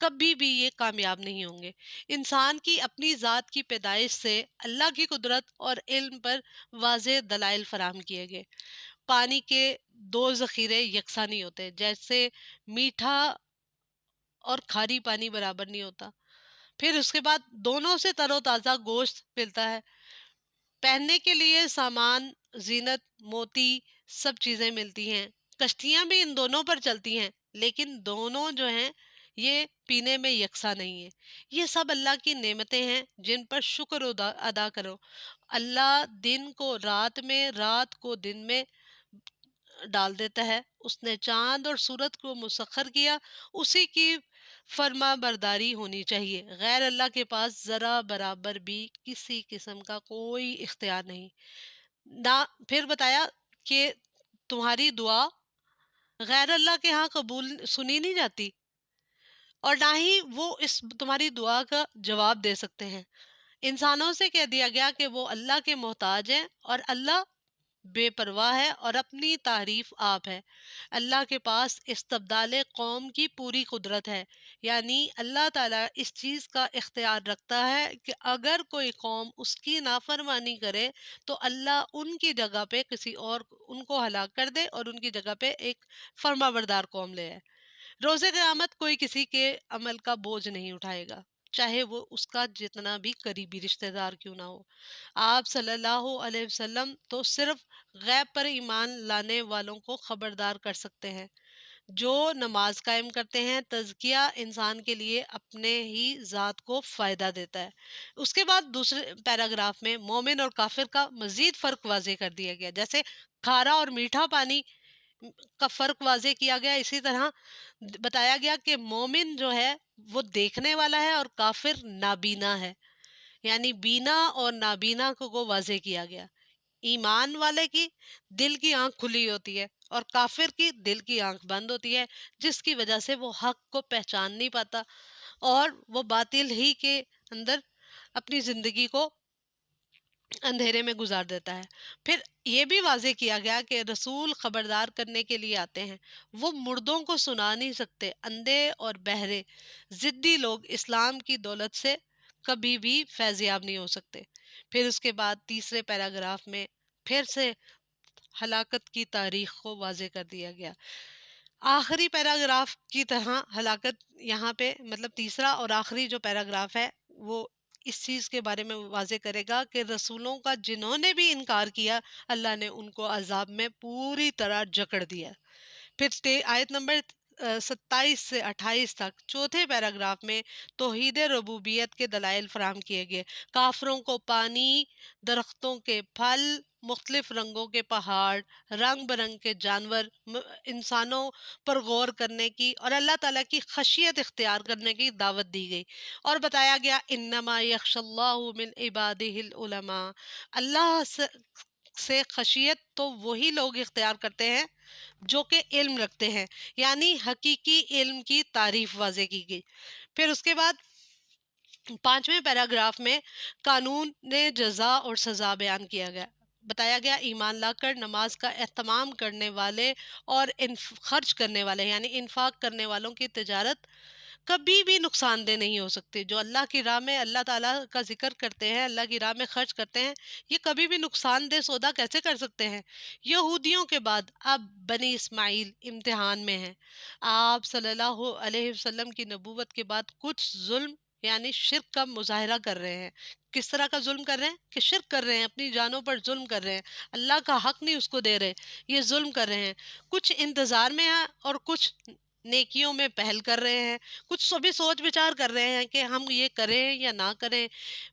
کبھی بھی یہ کامیاب نہیں ہوں گے۔ انسان کی اپنی ذات کی پیدائش سے اللہ کی قدرت اور علم پر واضح دلائل فراہم کیے گئے۔ پانی کے دو ذخیرے یکساں نہیں ہوتے، جیسے میٹھا اور کھاری پانی برابر نہیں ہوتا۔ پھر اس کے بعد دونوں سے تر و تازہ گوشت ملتا ہے، پہننے کے لیے سامان، زینت، موتی، سب چیزیں ملتی ہیں، کشتیاں بھی ان دونوں پر چلتی ہیں، لیکن دونوں جو ہیں یہ پینے میں یکساں نہیں ہیں۔ یہ سب اللہ کی نعمتیں ہیں جن پر شکر ادا کرو۔ اللہ دن کو رات میں، رات کو دن میں ڈال دیتا ہے، اس نے چاند اور سورج کو مسخر کیا، اسی کی فرما برداری ہونی چاہیے، غیر اللہ کے پاس ذرا برابر بھی کسی قسم کا کوئی اختیار نہیں نہ۔ پھر بتایا کہ تمہاری دعا غیر اللہ کے ہاں قبول سنی نہیں جاتی، اور نہ ہی وہ اس تمہاری دعا کا جواب دے سکتے ہیں۔ انسانوں سے کہہ دیا گیا کہ وہ اللہ کے محتاج ہیں، اور اللہ بے پرواہ ہے اور اپنی تعریف آپ ہے۔ اللہ کے پاس استبدال قوم کی پوری قدرت ہے، یعنی اللہ تعالیٰ اس چیز کا اختیار رکھتا ہے کہ اگر کوئی قوم اس کی نافرمانی کرے تو اللہ ان کی جگہ پہ کسی اور ان کو ہلاک کر دے اور ان کی جگہ پہ ایک فرما بردار قوم لے آئے۔ روز قیامت کوئی کسی کے عمل کا بوجھ نہیں اٹھائے گا، چاہے وہ اس کا جتنا بھی قریبی رشتہ دار کیوں نہ ہو۔ آپ صلی اللہ علیہ وسلم تو صرف غیب پر ایمان لانے والوں کو خبردار کر سکتے ہیں۔ جو نماز قائم کرتے ہیں، تزکیہ انسان کے لیے اپنے ہی ذات کو فائدہ دیتا ہے۔ اس کے بعد دوسرے پیراگراف میں مومن اور کافر کا مزید فرق واضح کر دیا گیا، جیسے کھارا اور میٹھا پانی کا فرق واضح کیا گیا، اسی طرح بتایا گیا کہ مومن جو ہے وہ دیکھنے والا ہے اور کافر نابینا ہے، یعنی بینا اور نابینا کو واضح کیا گیا۔ ایمان والے کی دل کی آنکھ کھلی ہوتی ہے اور کافر کی دل کی آنکھ بند ہوتی ہے، جس کی وجہ سے وہ حق کو پہچان نہیں پاتا اور وہ باطل ہی کے اندر اپنی زندگی کو اندھیرے میں گزار دیتا ہے۔ پھر یہ بھی واضح کیا گیا کہ رسول خبردار کرنے کے لیے آتے ہیں، وہ مردوں کو سنا نہیں سکتے، اندھے اور بہرے ضدی لوگ اسلام کی دولت سے کبھی بھی فیض یاب نہیں ہو سکتے۔ پھر اس کے بعد تیسرے پیراگراف میں پھر سے ہلاکت کی تاریخ کو واضح کر دیا گیا۔ آخری پیراگراف کی طرح ہلاکت یہاں پہ مطلب تیسرا اور آخری جو پیراگراف ہے وہ اس چیز کے بارے میں واضح کرے گا کہ رسولوں کا جنہوں نے بھی انکار کیا اللہ نے ان کو عذاب میں پوری طرح جکڑ دیا۔ پھر آیت نمبر 27 سے 28 تک چوتھے پیراگراف میں توحید ربوبیت کے دلائل فراہم کیے گئے، کافروں کو پانی، درختوں کے پھل، مختلف رنگوں کے پہاڑ، رنگ برنگ کے جانور، انسانوں پر غور کرنے کی اور اللہ تعالیٰ کی خشیت اختیار کرنے کی دعوت دی گئی، اور بتایا گیا انما یخشی اللہ من عبادہ العلماء، اللہ سے خشیت تو وہی لوگ اختیار کرتے ہیں جو کہ علم رکھتے ہیں، یعنی حقیقی علم کی تعریف واضح کی گئی۔ پھر اس کے بعد پانچویں پیراگراف میں قانون جزا اور سزا بیان کیا گیا، بتایا گیا ایمان لا کر نماز کا اہتمام کرنے والے اور خرچ کرنے والے یعنی انفاق کرنے والوں کی تجارت کبھی بھی نقصان دہ نہیں ہو سکتی۔ جو اللہ کی راہ میں اللہ تعالیٰ کا ذکر کرتے ہیں، اللہ کی راہ میں خرچ کرتے ہیں، یہ کبھی بھی نقصان دہ سودا کیسے کر سکتے ہیں؟ یہودیوں کے بعد اب بنی اسماعیل امتحان میں ہیں۔ آپ صلی اللہ علیہ وسلم کی نبوت کے بعد کچھ ظلم یعنی شرک کا مظاہرہ کر رہے ہیں۔ کس طرح کا ظلم کر رہے ہیں کہ شرک کر رہے ہیں، اپنی جانوں پر ظلم کر رہے ہیں، اللہ کا حق نہیں اس کو دے رہے، یہ ظلم کر رہے ہیں۔ کچھ انتظار میں ہیں اور کچھ نیکیوں میں پہل کر رہے ہیں، کچھ سبھی سوچ بچار کر رہے ہیں کہ ہم یہ کریں یا نہ کریں،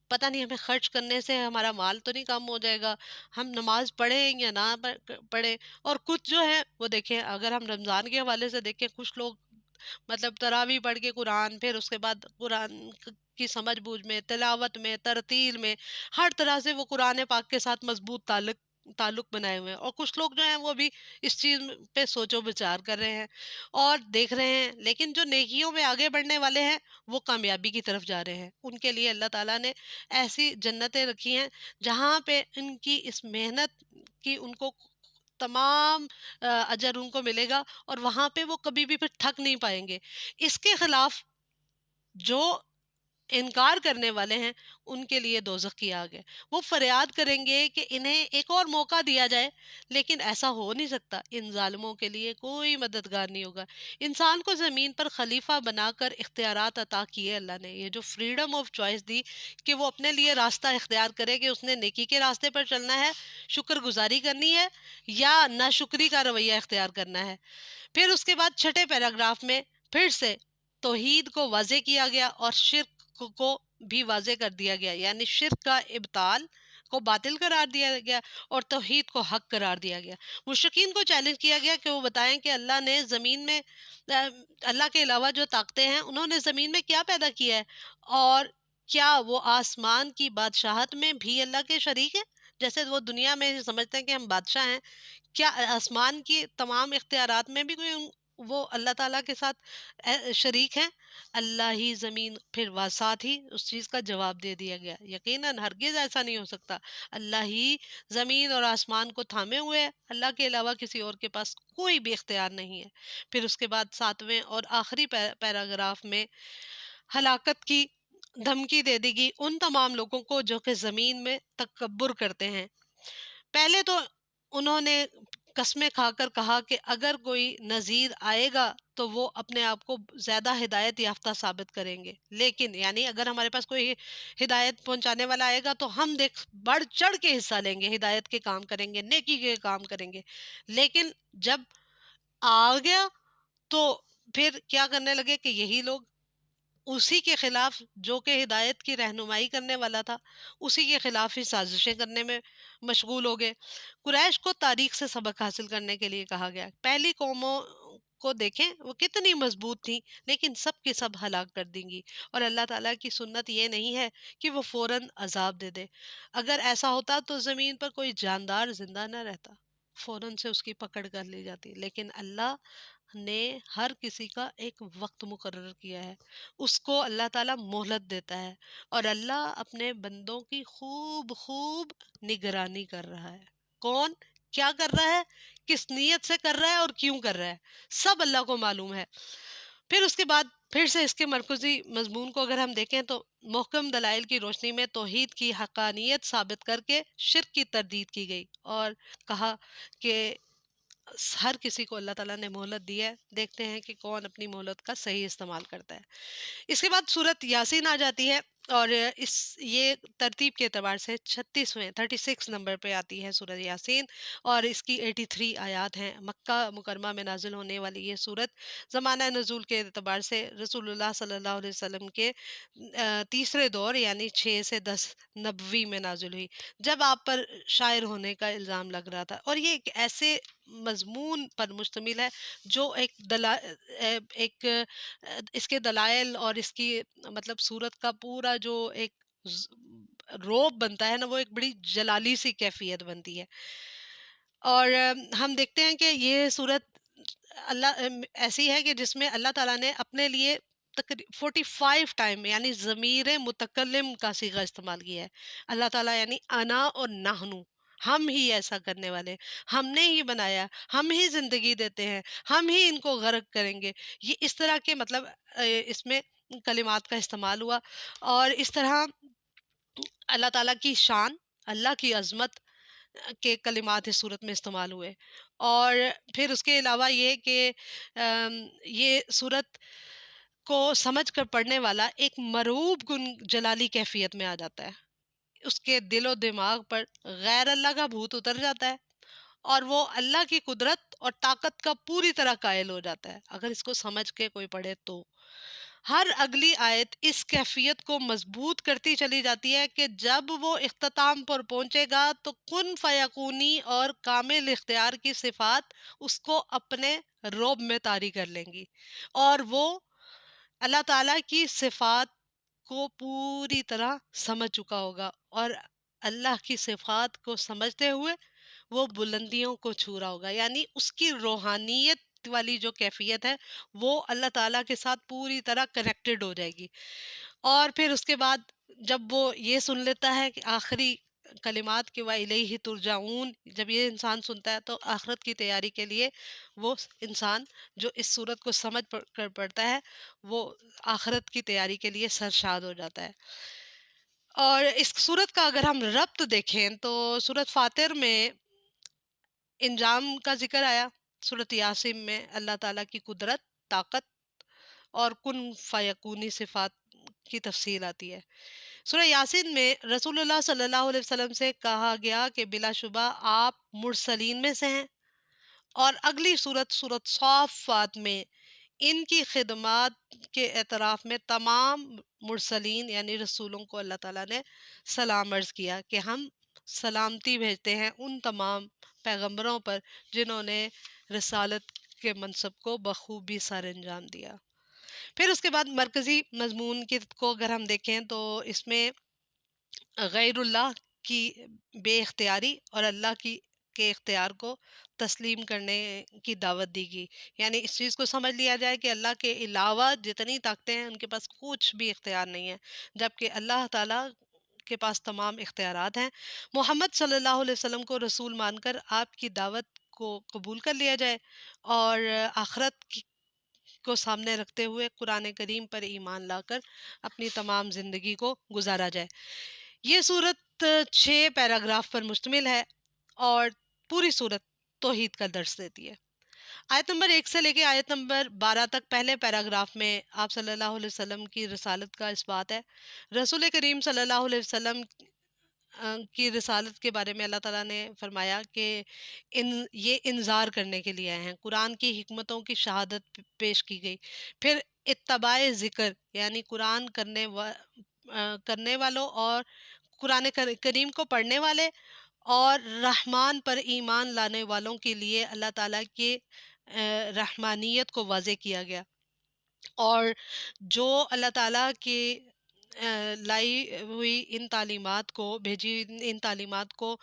پتہ نہیں ہمیں خرچ کرنے سے ہمارا مال تو نہیں کم ہو جائے گا، ہم نماز پڑھیں یا نہ پڑھیں۔ اور کچھ جو ہے وہ دیکھیں، اگر ہم رمضان کے حوالے سے دیکھیں، کچھ لوگ مطلب تراویح پڑھ کے قرآن، پھر اس کے بعد قرآن کی سمجھ بوجھ میں، تلاوت میں، ترتیل میں، ہر طرح سے وہ قرآن پاک کے ساتھ مضبوط تعلق بنائے ہوئے ہیں، اور کچھ لوگ جو ہیں وہ بھی اس چیز پہ سوچ و بچار کر رہے ہیں اور دیکھ رہے ہیں، لیکن جو نیکیوں میں آگے بڑھنے والے ہیں وہ کامیابی کی طرف جا رہے ہیں۔ ان کے لیے اللہ تعالیٰ نے ایسی جنتیں رکھی ہیں جہاں پہ ان کی اس محنت کی ان کو تمام اجر ان کو ملے گا، اور وہاں پہ وہ کبھی بھی پھر تھک نہیں پائیں گے۔ اس کے خلاف جو انکار کرنے والے ہیں ان کے لیے دوزخ کی آگ ہے۔ وہ فریاد کریں گے کہ انہیں ایک اور موقع دیا جائے، لیکن ایسا ہو نہیں سکتا۔ ان ظالموں کے لیے کوئی مددگار نہیں ہوگا۔ انسان کو زمین پر خلیفہ بنا کر اختیارات عطا کیے اللہ نے، یہ جو فریڈم آف چوائس دی کہ وہ اپنے لیے راستہ اختیار کرے کہ اس نے نیکی کے راستے پر چلنا ہے، شکر گزاری کرنی ہے، یا ناشکری کا رویہ اختیار کرنا ہے۔ پھر اس کے بعد چھٹے پیراگراف میں پھر سے توحید کو واضح کیا گیا اور شرک کو بھی واضح کر دیا گیا، یعنی شرک کا ابطال کو باطل قرار دیا گیا اور توحید کو حق قرار دیا گیا۔ مشرکین کو چیلنج کیا گیا کہ وہ بتائیں کہ اللہ نے زمین میں اللہ کے علاوہ جو طاقتیں ہیں انہوں نے زمین میں کیا پیدا کیا ہے، اور کیا وہ آسمان کی بادشاہت میں بھی اللہ کے شریک ہیں؟ جیسے وہ دنیا میں سمجھتے ہیں کہ ہم بادشاہ ہیں، کیا آسمان کی تمام اختیارات میں بھی کوئی وہ اللہ تعالیٰ کے ساتھ شریک ہیں؟ اللہ ہی زمین پھر ساتھ ہی اس چیز کا جواب دے دیا گیا، یقیناً ہرگز ایسا نہیں ہو سکتا۔ اللہ ہی زمین اور آسمان کو تھامے ہوئے ہے، اللہ کے علاوہ کسی اور کے پاس کوئی بھی اختیار نہیں ہے۔ پھر اس کے بعد 7ویں اور آخری پیراگراف میں ہلاکت کی دھمکی دے دی گئی ان تمام لوگوں کو جو کہ زمین میں تکبر کرتے ہیں۔ پہلے تو انہوں نے قسمیں کھا کر کہا کہ اگر کوئی نذیر آئے گا تو وہ اپنے آپ کو زیادہ ہدایت یافتہ ثابت کریں گے، لیکن یعنی اگر ہمارے پاس کوئی ہدایت پہنچانے والا آئے گا تو ہم بڑھ چڑھ کے حصہ لیں گے، ہدایت کے کام کریں گے، نیکی کے کام کریں گے۔ لیکن جب آ گیا تو پھر کیا کرنے لگے کہ یہی لوگ اسی کے خلاف، جو کہ ہدایت کی رہنمائی کرنے والا تھا، اسی کے خلاف ہی سازشیں کرنے میں مشغول ہو گئے۔ قریش کو تاریخ سے سبق حاصل کرنے کے لیے کہا گیا۔ پہلی قوموں کو دیکھیں وہ کتنی مضبوط تھیں، لیکن سب کے سب ہلاک کر دیں گی، اور اللہ تعالیٰ کی سنت یہ نہیں ہے کہ وہ فوراً عذاب دے دے۔ اگر ایسا ہوتا تو زمین پر کوئی جاندار زندہ نہ رہتا، فوراً سے اس کی پکڑ کر لی جاتی، لیکن اللہ نے ہر کسی کا ایک وقت مقرر کیا ہے، اس کو اللہ تعالیٰ مہلت دیتا ہے، اور اللہ اپنے بندوں کی خوب خوب نگرانی کر رہا ہے۔ کون کیا کر رہا ہے، کس نیت سے کر رہا ہے اور کیوں کر رہا ہے، سب اللہ کو معلوم ہے۔ پھر اس کے بعد پھر سے اس کے مرکزی مضمون کو اگر ہم دیکھیں تو محکم دلائل کی روشنی میں توحید کی حقانیت ثابت کر کے شرک کی تردید کی گئی، اور کہا کہ ہر کسی کو اللہ تعالیٰ نے مہلت دی ہے، دیکھتے ہیں کہ کون اپنی مہلت کا صحیح استعمال کرتا ہے۔ اس کے بعد سورت یاسین آ جاتی ہے، اور یہ ترتیب کے اعتبار سے 36 نمبر پہ آتی ہے سورت یاسین، اور اس کی 83 آیات ہیں۔ مکہ مکرمہ میں نازل ہونے والی یہ سورت زمانہ نزول کے اعتبار سے رسول اللہ صلی اللہ علیہ وسلم کے تیسرے دور یعنی 6 سے 10 نبوی میں نازل ہوئی، جب آپ پر شاعر ہونے کا الزام لگ رہا تھا۔ اور یہ ایک ایسے مضمون پر مشتمل ہے جو ایک اس کے دلائل اور اس کی مطلب صورت کا پورا جو ایک روب بنتا ہے نا، وہ ایک بڑی جلالی سی کیفیت بنتی ہے۔ اور ہم دیکھتے ہیں کہ یہ صورت اللہ ایسی ہے کہ جس میں اللہ تعالیٰ نے اپنے لیے 45 ٹائم یعنی ضمیر متکلم کا صیغہ استعمال کیا ہے۔ اللہ تعالیٰ یعنی انا اور نحنو، ہم ہی ایسا کرنے والے، ہم نے ہی بنایا، ہم ہی زندگی دیتے ہیں، ہم ہی ان کو غرق کریں گے۔ یہ اس طرح کے مطلب اس میں کلمات کا استعمال ہوا، اور اس طرح اللہ تعالیٰ کی شان، اللہ کی عظمت کے کلمات اس صورت میں استعمال ہوئے۔ اور پھر اس کے علاوہ یہ کہ یہ صورت کو سمجھ کر پڑھنے والا ایک مرعوب کن جلالی کیفیت میں آ جاتا ہے، اس کے دل و دماغ پر غیر اللہ کا بھوت اتر جاتا ہے، اور وہ اللہ کی قدرت اور طاقت کا پوری طرح قائل ہو جاتا ہے اگر اس کو سمجھ کے کوئی پڑھے تو۔ ہر اگلی آیت اس کیفیت کو مضبوط کرتی چلی جاتی ہے کہ جب وہ اختتام پر پہنچے گا تو کن فیکونی اور کامل اختیار کی صفات اس کو اپنے روب میں طاری کر لیں گی، اور وہ اللہ تعالیٰ کی صفات کو پوری طرح سمجھ چکا ہوگا، اور اللہ کی صفات کو سمجھتے ہوئے وہ بلندیوں کو چھو رہا ہوگا، یعنی اس کی روحانیت والی جو کیفیت ہے وہ اللہ تعالیٰ کے ساتھ پوری طرح کنیکٹڈ ہو جائے گی۔ اور پھر اس کے بعد جب وہ یہ سن لیتا ہے کہ آخری کلمات کہ وَإِلَيْهِ تُرْجَعُونَ، جب یہ انسان سنتا ہے تو آخرت کی تیاری کے لیے وہ انسان جو اس صورت کو سمجھ کر پڑھتا ہے وہ آخرت کی تیاری کے لیے سرشاد ہو جاتا ہے۔ اور اس صورت کا اگر ہم ربط دیکھیں تو صورت فاتر میں انجام کا ذکر آیا، صورت یاسین میں اللہ تعالیٰ کی قدرت، طاقت اور کن فیکونی صفات کی تفصیل آتی ہے۔ سورہ یاسین میں رسول اللہ صلی اللہ علیہ وسلم سے کہا گیا کہ بلا شبہ آپ مرسلین میں سے ہیں، اور اگلی صورت صافات میں ان کی خدمات کے اعتراف میں تمام مرسلین یعنی رسولوں کو اللہ تعالیٰ نے سلام عرض کیا کہ ہم سلامتی بھیجتے ہیں ان تمام پیغمبروں پر جنہوں نے رسالت کے منصب کو بخوبی سر انجام دیا۔ پھر اس کے بعد مرکزی مضمون کو اگر ہم دیکھیں تو اس میں غیر اللہ کی بے اختیاری اور اللہ کے اختیار کو تسلیم کرنے کی دعوت دی گئی، یعنی اس چیز کو سمجھ لیا جائے کہ اللہ کے علاوہ جتنی طاقتیں ہیں ان کے پاس کچھ بھی اختیار نہیں ہے، جبکہ اللہ تعالیٰ کے پاس تمام اختیارات ہیں۔ محمد صلی اللہ علیہ وسلم کو رسول مان کر آپ کی دعوت کو قبول کر لیا جائے، اور آخرت کو سامنے رکھتے ہوئے قرآن کریم پر ایمان لا کر اپنی تمام زندگی کو گزارا جائے۔ یہ صورت 6 پیراگراف پر مشتمل ہے، اور پوری صورت توحید کا درس دیتی ہے۔ آیت نمبر 1 سے لے کے آیت نمبر 12 تک پہلے پیراگراف میں آپ صلی اللہ علیہ وسلم کی رسالت کا اثبات ہے۔ رسول کریم صلی اللہ علیہ وسلم کی رسالت کے بارے میں اللہ تعالیٰ نے فرمایا کہ یہ انذار کرنے کے لیے آئے ہیں، قرآن کی حکمتوں کی شہادت پیش کی گئی، پھر اتباع ذکر یعنی قرآن کرنے والوں اور قرآن کریم کو پڑھنے والے اور رحمان پر ایمان لانے والوں کے لیے اللہ تعالیٰ کی رحمانیت کو واضح کیا گیا، اور جو اللہ تعالیٰ کی لائی ہوئی ان تعلیمات کو بھیجی ان تعلیمات کو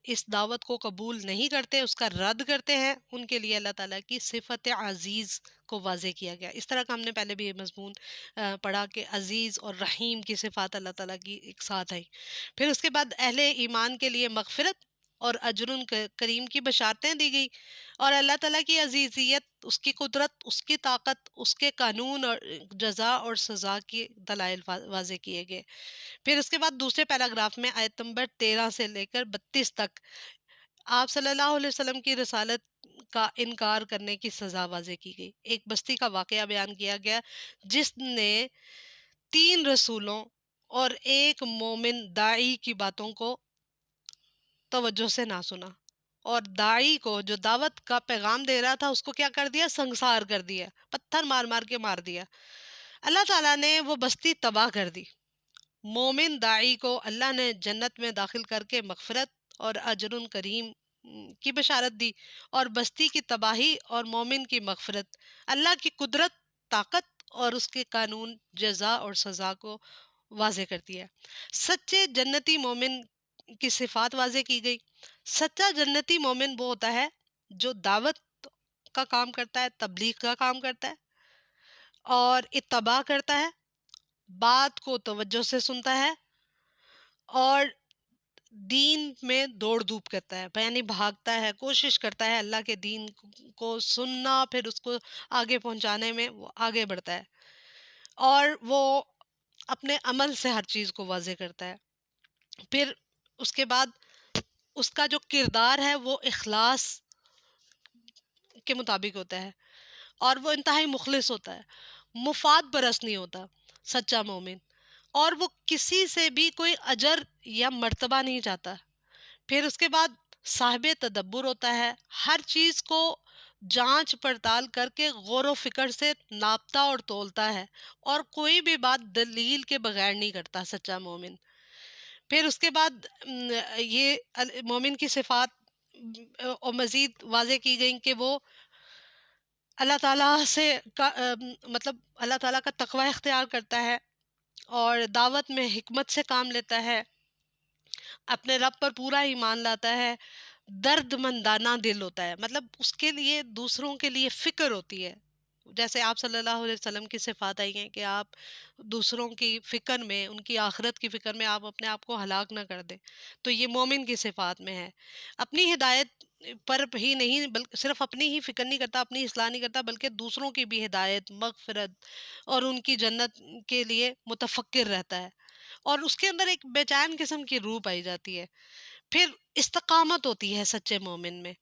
اس دعوت کو قبول نہیں کرتے، اس کا رد کرتے ہیں، ان کے لیے اللہ تعالیٰ کی صفت عزیز کو واضح کیا گیا۔ اس طرح کا ہم نے پہلے بھی یہ مضمون پڑھا کہ عزیز اور رحیم کی صفات اللہ تعالیٰ کی ایک ساتھ آئی۔ پھر اس کے بعد اہل ایمان کے لیے مغفرت اور اجر کریم کی بشارتیں دی گئی، اور اللہ تعالیٰ کی عزیزیت، اس کی قدرت، اس کی طاقت، اس کے قانون اور جزا اور سزا کی دلائل واضح کیے گئے۔ پھر اس کے بعد دوسرے پیراگراف میں آیت نمبر 13 سے لے کر 32 تک آپ صلی اللہ علیہ وسلم کی رسالت کا انکار کرنے کی سزا واضح کی گئی۔ ایک بستی کا واقعہ بیان کیا گیا جس نے 3 رسولوں اور ایک مومن داعی کی باتوں کو توجہ سے نہ سنا، اور داعی کو جو دعوت کا پیغام دے رہا تھا اس کو کیا کر دیا؟ سنسار کر دیا، پتھر مار مار کے مار دیا۔ اللہ تعالیٰ نے وہ بستی تباہ کر دی۔ مومن داعی کو اللہ نے جنت میں داخل کر کے مغفرت اور اجر کریم کی بشارت دی، اور بستی کی تباہی اور مومن کی مغفرت اللہ کی قدرت، طاقت اور اس کے قانون، جزا اور سزا کو واضح کرتی ہے۔ سچے جنتی مومن کی صفات واضح کی گئی۔ سچا جنتی مومن وہ ہوتا ہے جو دعوت کا کام کرتا ہے، تبلیغ کا کام کرتا ہے اور اتباع کرتا ہے، بات کو توجہ سے سنتا ہے، اور دین میں دوڑ دھوپ کرتا ہے، یعنی بھاگتا ہے، کوشش کرتا ہے اللہ کے دین کو سننا، پھر اس کو آگے پہنچانے میں وہ آگے بڑھتا ہے، اور وہ اپنے عمل سے ہر چیز کو واضح کرتا ہے. پھر اس کے بعد اس کا جو کردار ہے وہ اخلاص کے مطابق ہوتا ہے، اور وہ انتہائی مخلص ہوتا ہے، مفاد پرست نہیں ہوتا سچا مومن، اور وہ کسی سے بھی کوئی اجر یا مرتبہ نہیں چاہتا. پھر اس کے بعد صاحب تدبر ہوتا ہے، ہر چیز کو جانچ پڑتال کر کے غور و فکر سے ناپتا اور تولتا ہے، اور کوئی بھی بات دلیل کے بغیر نہیں کرتا سچا مومن. پھر اس کے بعد یہ مومن کی صفات اور مزید واضح کی گئیں کہ وہ اللہ تعالیٰ سے مطلب اللہ تعالیٰ کا تقوی اختیار کرتا ہے، اور دعوت میں حکمت سے کام لیتا ہے، اپنے رب پر پورا ایمان لاتا ہے، درد مندانہ دل ہوتا ہے، مطلب اس کے لیے دوسروں کے لیے فکر ہوتی ہے. جیسے آپ صلی اللہ علیہ وسلم کی صفات آئی ہیں کہ آپ دوسروں کی فکر میں، ان کی آخرت کی فکر میں آپ اپنے آپ کو ہلاک نہ کر دیں، تو یہ مومن کی صفات میں ہے. اپنی ہدایت پر ہی نہیں، بلکہ صرف اپنی ہی فکر نہیں کرتا، اپنی اصلاح نہیں کرتا، بلکہ دوسروں کی بھی ہدایت، مغفرت اور ان کی جنت کے لیے متفکر رہتا ہے، اور اس کے اندر ایک بے چین قسم کی روح پائی جاتی ہے. پھر استقامت ہوتی ہے سچے مومن میں،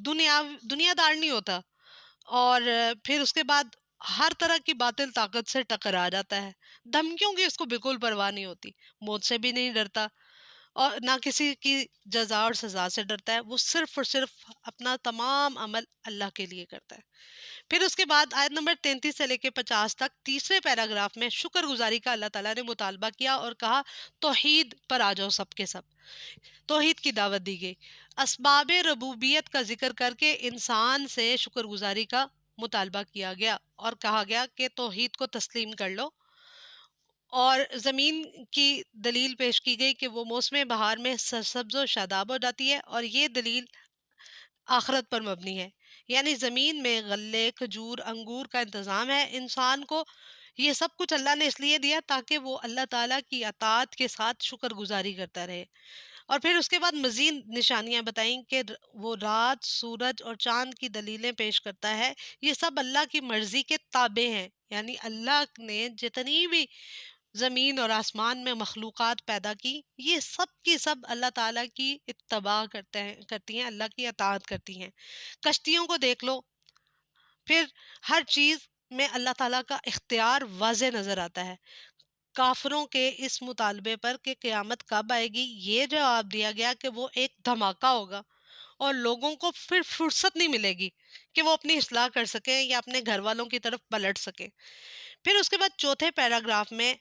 دنیا دار نہیں ہوتا، اور پھر اس کے بعد ہر طرح کی باطل طاقت سے ٹکرا جاتا ہے، دھمکیوں کی اس کو بالکل پرواہ نہیں ہوتی، موت سے بھی نہیں ڈرتا، اور نہ کسی کی جزا اور سزا سے ڈرتا ہے، وہ صرف اور صرف اپنا تمام عمل اللہ کے لیے کرتا ہے. پھر اس کے بعد آیت نمبر 33 سے لے کے 50 تک تیسرے پیراگراف میں شکر گزاری کا اللہ تعالیٰ نے مطالبہ کیا اور کہا توحید پر آ جاؤ، سب کے سب توحید کی دعوت دی گئی. اسباب ربوبیت کا ذکر کر کے انسان سے شکر گزاری کا مطالبہ کیا گیا، اور کہا گیا کہ توحید کو تسلیم کر لو، اور زمین کی دلیل پیش کی گئی کہ وہ موسم بہار میں سرسبز و شاداب ہو جاتی ہے، اور یہ دلیل آخرت پر مبنی ہے، یعنی زمین میں غلے، کھجور، انگور کا انتظام ہے. انسان کو یہ سب کچھ اللہ نے اس لیے دیا تاکہ وہ اللہ تعالیٰ کی اطاعت کے ساتھ شکر گزاری کرتا رہے. اور پھر اس کے بعد مزید نشانیاں بتائیں کہ وہ رات، سورج اور چاند کی دلیلیں پیش کرتا ہے، یہ سب اللہ کی مرضی کے تابع ہیں، یعنی اللہ نے جتنی بھی زمین اور آسمان میں مخلوقات پیدا کی، یہ سب کی سب اللہ تعالیٰ کی اتباع کرتی ہیں، اللہ کی اطاعت کرتی ہیں. کشتیوں کو دیکھ لو، پھر ہر چیز میں اللہ تعالیٰ کا اختیار واضح نظر آتا ہے. کافروں کے اس مطالبے پر کہ قیامت کب آئے گی، یہ جواب دیا گیا کہ وہ ایک دھماکہ ہوگا، اور لوگوں کو پھر فرصت نہیں ملے گی کہ وہ اپنی اصلاح کر سکیں یا اپنے گھر والوں کی طرف پلٹ سکیں. پھر اس کے بعد چوتھے پیراگراف میں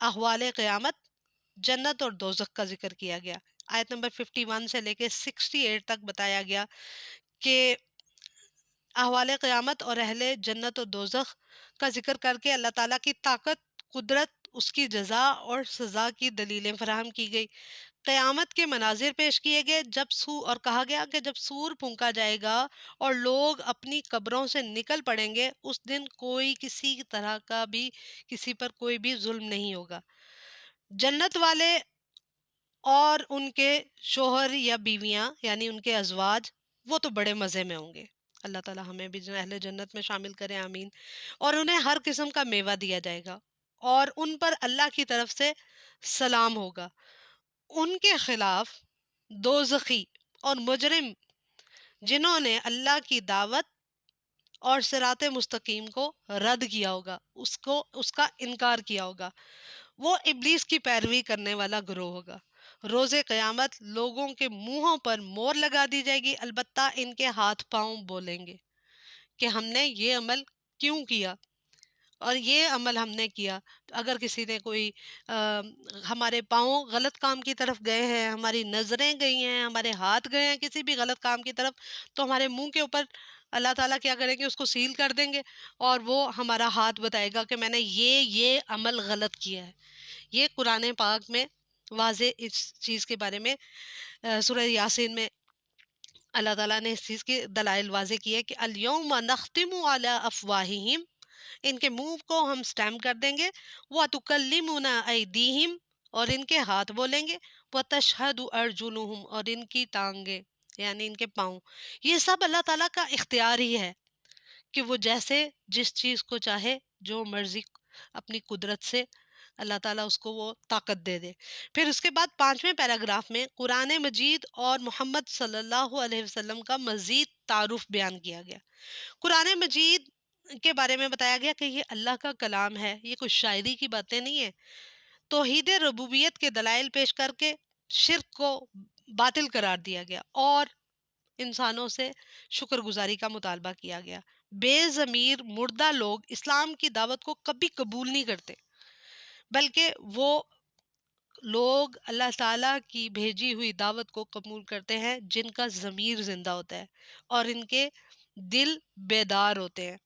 احوال قیامت، جنت اور دوزخ کا ذکر کیا گیا. آیت نمبر 51 سے لے کے 68 تک بتایا گیا کہ احوال قیامت اور اہل جنت اور دوزخ کا ذکر کر کے اللہ تعالیٰ کی طاقت، قدرت، اس کی جزا اور سزا کی دلیلیں فراہم کی گئی. قیامت کے مناظر پیش کیے گئے، اور کہا گیا کہ جب سور پھونکا جائے گا اور لوگ اپنی قبروں سے نکل پڑیں گے، اس دن کوئی کسی طرح کا بھی کسی پر کوئی بھی ظلم نہیں ہوگا. جنت والے اور ان کے شوہر یا بیویاں، یعنی ان کے ازواج، وہ تو بڑے مزے میں ہوں گے. اللہ تعالیٰ ہمیں بھی اہل جنت میں شامل کرے، آمین. اور انہیں ہر قسم کا میوہ دیا جائے گا، اور ان پر اللہ کی طرف سے سلام ہوگا. ان کے خلاف دوزخی اور مجرم جنہوں نے اللہ کی دعوت اور صراط مستقیم کو رد کیا ہوگا، اس کا انکار کیا ہوگا، وہ ابلیس کی پیروی کرنے والا گروہ ہوگا. روز قیامت لوگوں کے منہوں پر مور لگا دی جائے گی، البتہ ان کے ہاتھ پاؤں بولیں گے کہ ہم نے یہ عمل کیوں کیا، اور یہ عمل ہم نے کیا. اگر کسی نے کوئی ہمارے پاؤں غلط کام کی طرف گئے ہیں، ہماری نظریں گئی ہیں، ہمارے ہاتھ گئے ہیں کسی بھی غلط کام کی طرف، تو ہمارے منہ کے اوپر اللہ تعالیٰ کیا کریں گے، اس کو سیل کر دیں گے، اور وہ ہمارا ہاتھ بتائے گا کہ میں نے یہ عمل غلط کیا ہے. یہ قرآن پاک میں واضح اس چیز کے بارے میں سورہ یاسین میں اللہ تعالیٰ نے اس چیز کی دلائل واضح کی ہے کہ الیوم نختم علی افواہہم، ان کے منہ کو ہم سٹیم کر دیں گے، وَتُكَلِّمُنَا أَيْدِيهِمْ، اور ان کے ہاتھ بولیں گے، وَتَشْهَدُ أَرْجُلُهُم، اور ان کی ٹانگیں یعنی ان کے پاؤں، یہ سب اللہ تعالیٰ کا اختیار ہی ہے کہ وہ جیسے جس چیز کو چاہے جو مرضی اپنی قدرت سے اللہ تعالیٰ اس کو وہ طاقت دے دے۔ پھر اس کے بعد 5ویں پیراگراف میں قرآن مجید اور محمد صلی اللہ علیہ وسلم کا مزید تعارف بیان کیا گیا۔ قرآن مجید کے بارے میں بتایا گیا کہ یہ اللہ کا کلام ہے، یہ کوئی شاعری کی باتیں نہیں ہیں۔ توحید ربوبیت کے دلائل پیش کر کے شرک کو باطل قرار دیا گیا اور انسانوں سے شکر گزاری کا مطالبہ کیا گیا۔ بے ضمیر مردہ لوگ اسلام کی دعوت کو کبھی قبول نہیں کرتے، بلکہ وہ لوگ اللہ تعالیٰ کی بھیجی ہوئی دعوت کو قبول کرتے ہیں جن کا ضمیر زندہ ہوتا ہے اور ان کے دل بیدار ہوتے ہیں۔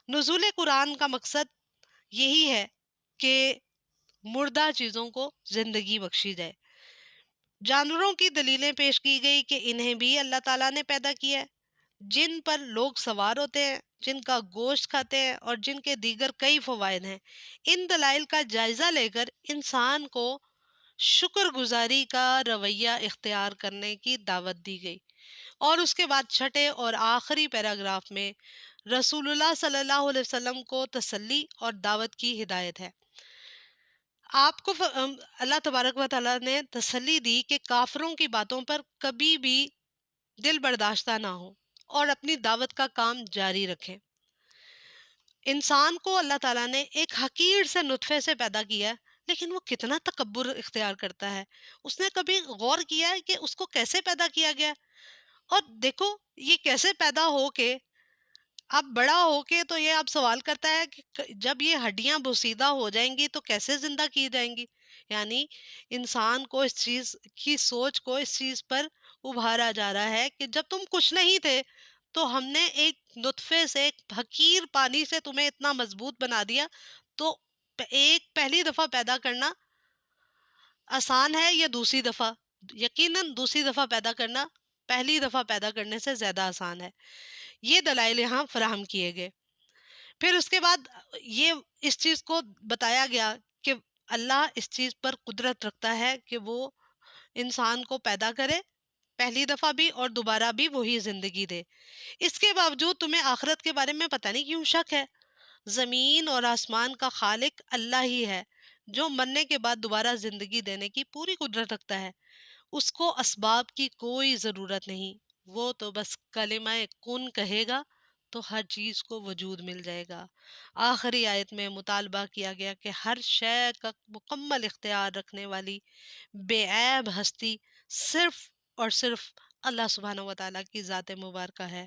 نزول قرآن کا مقصد یہی ہے کہ مردہ چیزوں کو زندگی بخشی جائے۔ جانوروں کی دلیلیں پیش کی گئی کہ انہیں بھی اللہ تعالیٰ نے پیدا کیا ہے، جن پر لوگ سوار ہوتے ہیں، جن کا گوشت کھاتے ہیں اور جن کے دیگر کئی فوائد ہیں۔ ان دلائل کا جائزہ لے کر انسان کو شکر گزاری کا رویہ اختیار کرنے کی دعوت دی گئی، اور اس کے بعد چھٹے اور آخری پیراگراف میں رسول اللہ صلی اللہ علیہ وسلم کو تسلی اور دعوت کی ہدایت ہے۔ آپ کو اللہ تبارک و تعالیٰ نے تسلی دی کہ کافروں کی باتوں پر کبھی بھی دل برداشتہ نہ ہو اور اپنی دعوت کا کام جاری رکھیں۔ انسان کو اللہ تعالیٰ نے ایک حقیر سے نطفے سے پیدا کیا ہے، لیکن وہ کتنا تکبر اختیار کرتا ہے۔ اس نے کبھی غور کیا ہے کہ اس کو کیسے پیدا کیا گیا؟ اور دیکھو یہ کیسے پیدا ہو کے اب بڑا ہو کے تو یہ اب سوال کرتا ہے کہ جب یہ ہڈیاں بوسیدہ ہو جائیں گی تو کیسے زندہ کی جائیں گی؟ یعنی انسان کو اس چیز کی سوچ کو اس چیز پر ابھارا جا رہا ہے کہ جب تم کچھ نہیں تھے تو ہم نے ایک نطفے سے، ایک حقیر پانی سے تمہیں اتنا مضبوط بنا دیا، تو ایک پہلی دفعہ پیدا کرنا آسان ہے یا دوسری دفعہ؟ یقیناً دوسری دفعہ پیدا کرنا پہلی دفعہ پیدا کرنے سے زیادہ آسان ہے۔ یہ دلائل یہاں فراہم کیے گئے۔ پھر اس کے بعد یہ اس چیز کو بتایا گیا کہ اللہ اس چیز پر قدرت رکھتا ہے کہ وہ انسان کو پیدا کرے پہلی دفعہ بھی اور دوبارہ بھی وہی زندگی دے۔ اس کے باوجود تمہیں آخرت کے بارے میں پتہ نہیں کیوں شک ہے۔ زمین اور آسمان کا خالق اللہ ہی ہے جو مرنے کے بعد دوبارہ زندگی دینے کی پوری قدرت رکھتا ہے۔ اس کو اسباب کی کوئی ضرورت نہیں، وہ تو بس کلمہ کن کہے گا تو ہر چیز کو وجود مل جائے گا۔ آخری آیت میں مطالبہ کیا گیا کہ ہر شے کا مکمل اختیار رکھنے والی بے عیب ہستی صرف اور صرف اللہ سبحانہ و تعالیٰ کی ذات مبارکہ ہے،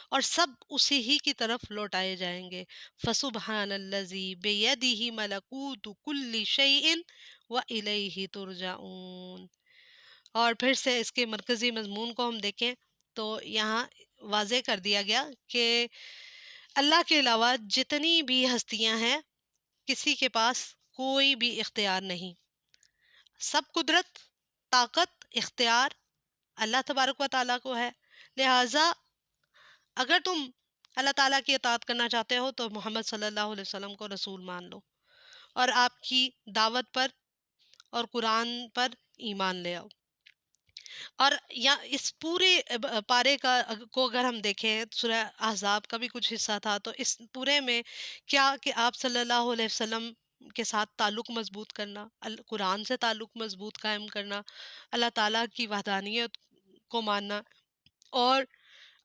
اور سب اسی ہی کی طرف لوٹائے جائیں گے۔ فسبحان الذی بیدہ ملکوت کل شیء والیہ ترجعون۔ اور پھر سے اس کے مرکزی مضمون کو ہم دیکھیں تو یہاں واضح کر دیا گیا کہ اللہ کے علاوہ جتنی بھی ہستیاں ہیں کسی کے پاس کوئی بھی اختیار نہیں۔ سب قدرت، طاقت، اختیار اللہ تبارک و تعالیٰ کو ہے۔ لہٰذا اگر تم اللہ تعالیٰ کی اطاعت کرنا چاہتے ہو تو محمد صلی اللہ علیہ وسلم کو رسول مان لو اور آپ کی دعوت پر اور قرآن پر ایمان لے آؤ۔ اور یا اس پورے پارے کو اگر ہم دیکھیں، سورہ احزاب کا بھی کچھ حصہ تھا، تو اس پورے میں کیا کہ آپ صلی اللہ علیہ وسلم کے ساتھ تعلق مضبوط کرنا، قرآن سے تعلق مضبوط قائم کرنا، اللہ تعالیٰ کی وحدانیت کو ماننا اور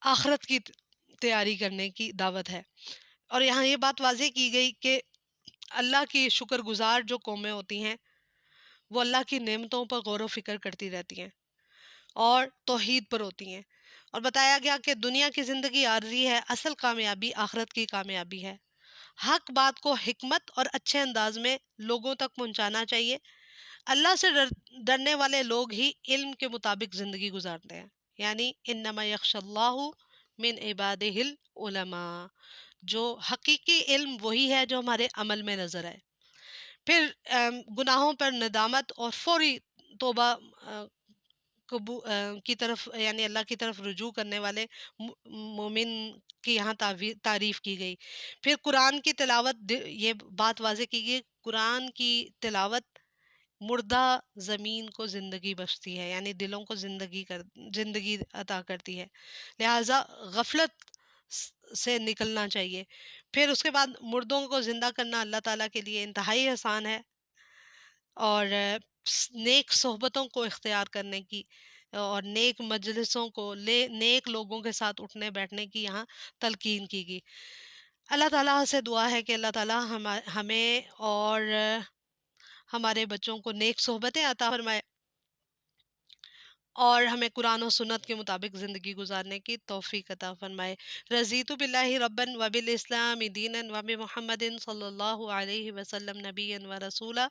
آخرت کی تیاری کرنے کی دعوت ہے۔ اور یہاں یہ بات واضح کی گئی کہ اللہ کی شکر گزار جو قومیں ہوتی ہیں وہ اللہ کی نعمتوں پر غور و فکر کرتی رہتی ہیں اور توحید پر ہوتی ہیں، اور بتایا گیا کہ دنیا کی زندگی عارضی ہے، اصل کامیابی آخرت کی کامیابی ہے۔ حق بات کو حکمت اور اچھے انداز میں لوگوں تک پہنچانا چاہیے۔ اللہ سے ڈرنے والے لوگ ہی علم کے مطابق زندگی گزارتے ہیں، یعنی انما یخشی اللہ من عبادہ العلماء۔ جو حقیقی علم وہی ہے جو ہمارے عمل میں نظر آئے۔ پھر گناہوں پر ندامت اور فوری توبہ کی طرف، یعنی اللہ کی طرف رجوع کرنے والے مومن کی یہاں تعریف کی گئی۔ پھر قرآن کی تلاوت، یہ بات واضح کی گئی، قرآن کی تلاوت مردہ زمین کو زندگی بخشتی ہے، یعنی دلوں کو زندگی عطا کرتی ہے، لہٰذا غفلت سے نکلنا چاہیے۔ پھر اس کے بعد مردوں کو زندہ کرنا اللہ تعالیٰ کے لیے انتہائی آسان ہے، اور نیک صحبتوں کو اختیار کرنے کی اور نیک مجلسوں کو نیک لوگوں کے ساتھ اٹھنے بیٹھنے کی یہاں تلقین کی گئی۔ اللہ تعالیٰ سے دعا ہے کہ اللہ تعالیٰ ہمیں اور ہمارے بچوں کو نیک صحبتیں عطا فرمائے، اور ہمیں قرآن و سنت کے مطابق زندگی گزارنے کی توفیق عطا فرمائے۔ رضیت باللہ ربًا وبالاسلام دینا وبمحمد صلی اللہ علیہ وسلم نبیا ورسولا۔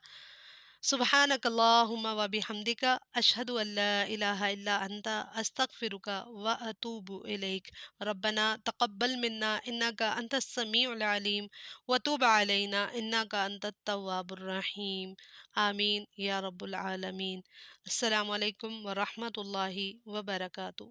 سبحانک اللہم وبحمدک، اشہد ان لا الہ الا انت، استغفرک واتوب الیک۔ ربنا تقبل منا انک انت السمیع العلیم وتوب علینا انک انت التواب الرحیم، آمین یا رب العالمین۔ السلام علیکم ورحمۃ اللہ وبرکاتہ۔